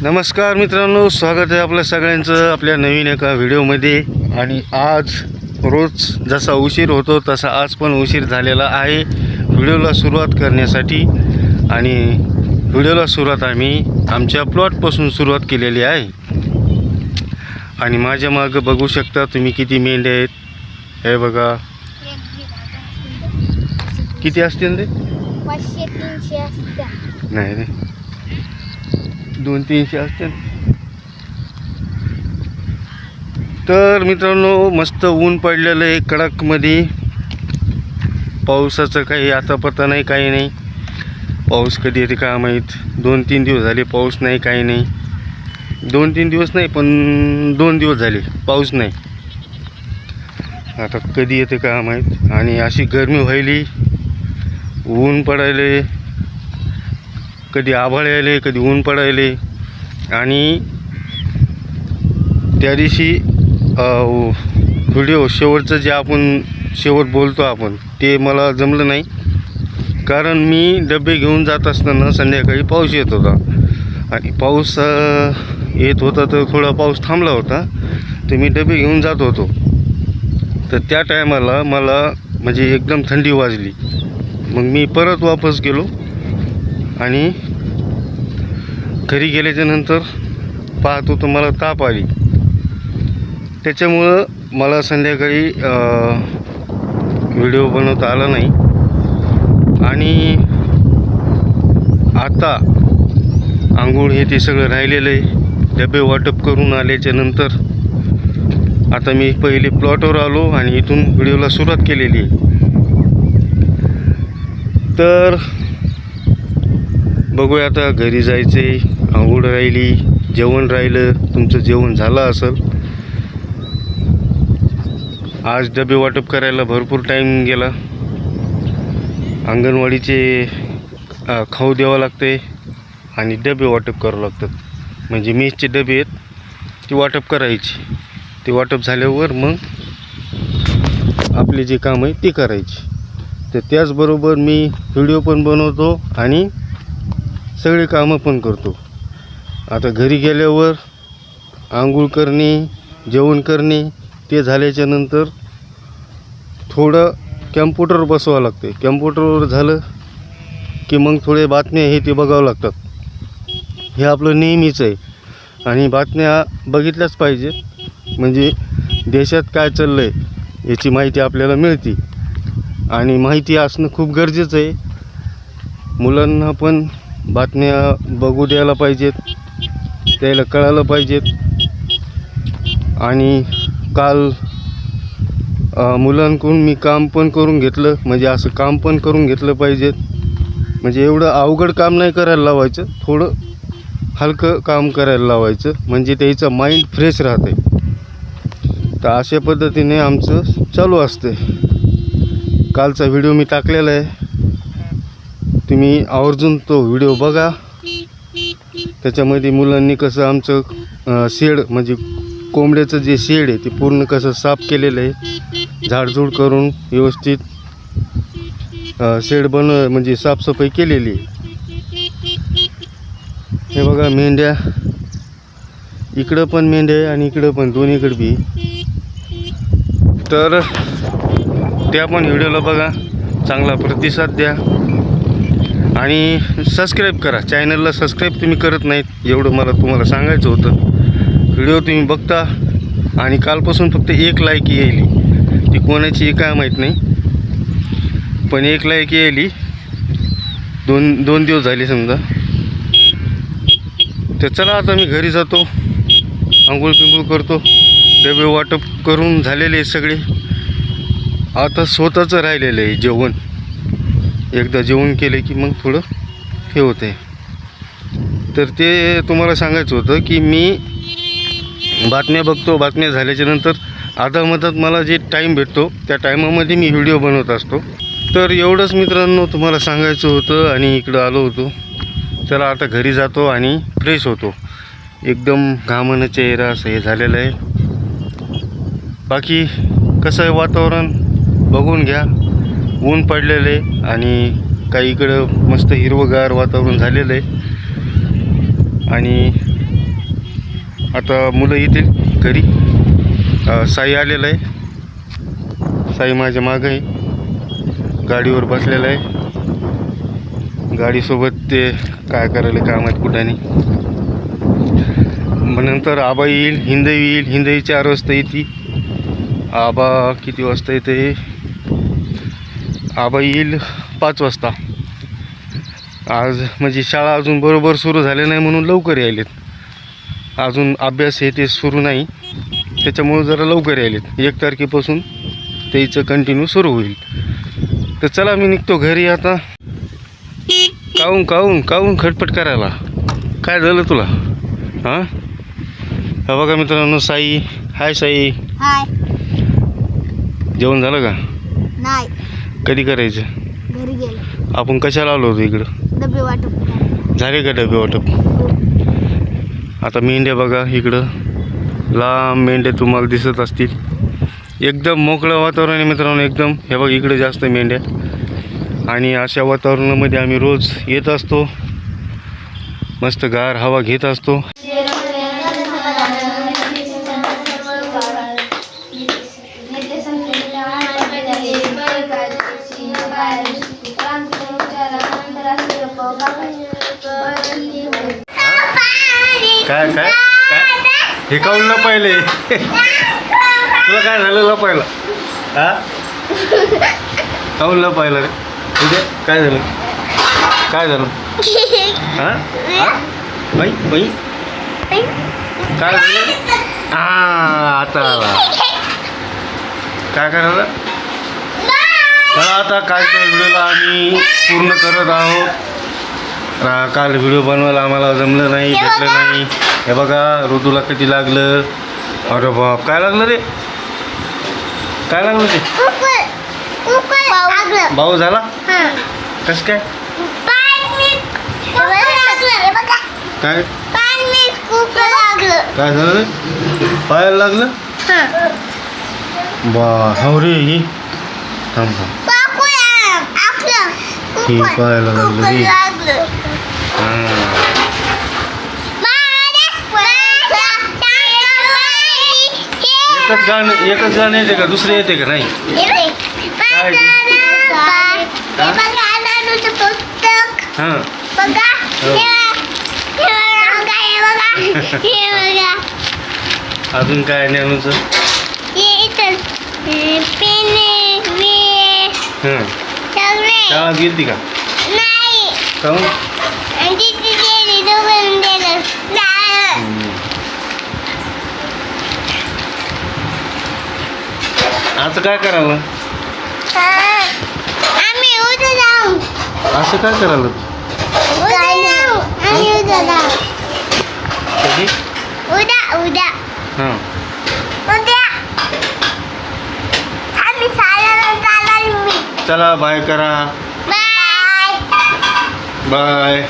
नमस्कार मित्रांनो, स्वागत आहे आपल्या सगळ्यांचं आपल्या नवीन एका व्हिडिओमध्ये. आणि आज रोज जसा उशीर होतो तसा आज पण उशीर झालेला आहे व्हिडिओला सुरुवात करण्यासाठी. आणि व्हिडिओला सुरुवात आम्ही आमच्या प्लॉटपासून सुरुवात केलेली आहे. आणि माझ्या मागं बघू शकता तुम्ही किती मेंढ्या आहेत. हे बघा किती असतील ते 500-300 असतात. नाही रे, 200-300 असतील. तर मित्रांनो, मस्त ऊन पडलेलं आहे कडकमध्ये. पावसाचं काही आता पत्ता नाही, काही नाही. पाऊस कधी येते काय माहीत. 2-3 दिवस झाले पाऊस नाही, काही नाही. 2-3 दिवस नाही पण 2 दिवस झाले पाऊस नाही. आता कधी येते काय माहीत. आणि अशी गरमी व्हायली, ऊन पडायले, कधी आभाळ यायले, कधी ऊन पडायले. आणि त्या दिवशी व्हिडिओ शेवटचं जे आपण शेवट बोलतो आपण ते मला जमलं नाही. कारण मी डबे घेऊन जात असताना संध्याकाळी पाऊस येत होता. आणि पाऊस येत होता तर थोडा पाऊस थांबला होता, तर मी डबे घेऊन जात होतो. तर त्या टायमाला मला म्हणजे एकदम थंडी वाजली. मग मी परत वापस गेलो आणि घरी गेल्याच्या नंतर पाहतो तर मला ताप आली. त्याच्यामुळं मला संध्याकाळी व्हिडिओ बनवता आला नाही. आणि आता आंघोळ हे ते सगळं राहिलेलं आहे. डबे वाटप करून आल्याच्या नंतर आता मी पहिले प्लॉटवर आलो आणि इथून व्हिडिओला सुरुवात केलेली आहे. तर बघूया आता घरी जायचे. आंघोळ राहिली, जेवण राहिलं. तुमचं जेवण झालं असेल. आज डबे वाटप करायला भरपूर टाईम गेला. अंगणवाडीचे खाऊ द्यावं लागते आणि डबे वाटप करावं लागतात. म्हणजे मेसचे डबे आहेत ते वाटप करायचे. ते वाटप झाल्यावर मग आपले जे काम आहे ते करायचे. तर त्याचबरोबर मी व्हिडिओ पण बनवतो आणि सगळे कामं पण करतो. आता घरी गेल्यावर आंघोळ करणे, जेवण करणे ते झाल्याच्या नंतर थोडं कॅम्प्युटरवर बसवावं लागते. कॅम्प्युटरवर झालं की मग थोडे बातम्या हे ते बघावं लागतात. हे आपलं नेहमीच आहे आणि बातम्या बघितल्याच पाहिजेत. म्हणजे देशात काय चाललं आहे याची माहिती आपल्याला मिळते. आणि माहिती असणं खूप गरजेचं आहे. मुलांना पण बातम्या बघू द्यायला पाहिजेत, त्याला कळायला पाहिजेत. आणि काल मुलांकडून मी काम पण करून घेतलं. म्हणजे असं काम पण करून घेतलं पाहिजेत. म्हणजे एवढं अवघड काम नाही करायला लावायचं, थोडं हलकं काम करायला लावायचं. म्हणजे त्याचं माइंड फ्रेश राहते. तर अशा पद्धतीने आमचं चालू असते. कालचा व्हिडिओ मी टाकलेला आहे, तुम्ही आवर्जून तो व्हिडिओ बघा. त्याच्यामध्ये मुलांनी कसं आमचं शेड म्हणजे कोंबड्याचं जे शेड आहे ते पूर्ण कसं साफ केलेलं आहे. झाडझूड करून व्यवस्थित शेड म्हणजे साफसफाई केलेली आहे. हे बघा मेंढ्या, इकडं पण मेंढ्या आहे आणि इकडं पण, दोन्हीकडे बी. तर त्या पण व्हिडिओला बघा, चांगला प्रतिसाद द्या आणि सबस्क्राईब करा. चॅनलला सबस्क्राईब तुम्ही करत नाहीत, एवढं मला तुम्हाला सांगायचं होतं. व्हिडिओ तुम्ही बघता आणि कालपासून फक्त 1 लाईक येईल. ती कोणाची काय माहीत नाही, पण 1 लाईक येईल. दोन दिवस झाले समजा. तर चला आता मी घरी जातो, आंघोळ पिंघोळ करतो. डबे वाटप करून झालेले आहे सगळे. आता स्वतःचं राहिलेलं आहे जेवण. एकदा जेवण केले की मग थोडं हे होते. तर ते तुम्हाला सांगायचं होतं की मी बातम्या बघतो. बातम्या झाल्याच्या नंतर अधामधात मला जे टाईम भेटतो त्या टायमामध्ये मी व्हिडिओ बनवत असतो. तर एवढंच मित्रांनो तुम्हाला सांगायचं होतं. आणि इकडं आलो होतो. चला आता घरी जातो आणि फ्रेश होतो. एकदम घामानं चेहरा असं हे झालेलं आहे. बाकी कसं आहे वातावरण बघून घ्या. ऊन पडलेलं आहे आणि काही इकडं मस्त हिरवंगार वातावरण झालेलं आहे. आणि आता मुलं येतील घरी. साई आलेला आहे. साई माझ्या मागं आहे, गाडीवर बसलेला आहे. गाडीसोबत ते काय करायला काम आहेत कुठाने. मग नंतर आबा येईल, हिंदवी येईल. हिंदवी 4 वाजता येते. आबा किती वाजता येते? आबा येईल 5 वाजता. आज म्हणजे शाळा अजून बरोबर सुरू झाले नाही म्हणून लवकर यायलेत. अजून अभ्यास हे ते सुरू नाही, त्याच्यामुळं जरा लवकर यायलेत. 1 तारखेपासून त्याचं कंटिन्यू सुरू होईल. तर चला मी निघतो घरी आता. काहून खटपट करायला? काय झालं तुला? हां हा बघा मित्रांनो, साई. हाय साई. हाय. जेवण झालं का? नाही, कधी करायचं? घरी गेलो. आपण कशाला आलो होतो इकडं? डबे वाटप. झाले का डबे वाटप? आता मेंढ्या बघा इकडं, लांब मेंढ्या तुम्हाला दिसत असतील. एकदम मोकळं वातावरण आहे मित्रांनो, एकदम. हे बघ इकडे जास्त मेंढ्या. आणि अशा वातावरणामध्ये आम्ही रोज येत असतो. मस्त गार हवा घेत असतो. काय काय काय हे काऊन लपायले? तुला काय झालं लपायला? हा काऊन लपायला रे? तुझे काय झालं? काय झालं? हां हां बाई बाई काय झालं? आता आला. काय करायला? चला आता कालच्या व्हिडिओला आम्ही पूर्ण करत आहोत. काल व्हिडिओ बनवायला आम्हाला जमलं नाही, भेटलं नाही. हे बघा ऋतूला किती लागलं. अरे बाप, काय लागलं रे? काय लागलं ते? भाऊ झाला? कसं काय? काय काय झालं रे? पायाला लागलं? बा हो रे. ही थांब थांब, ही पायाला लागलं रे. एकच गाणं येते का? दुसरं येते का? नाही काय हां अजून काय ज्ञानूचं? हां शाळा गेली का? काहून? आता काय करावं? असं काय करायला? कधी? उद्या हां चला बाय करा. बाय. बाय.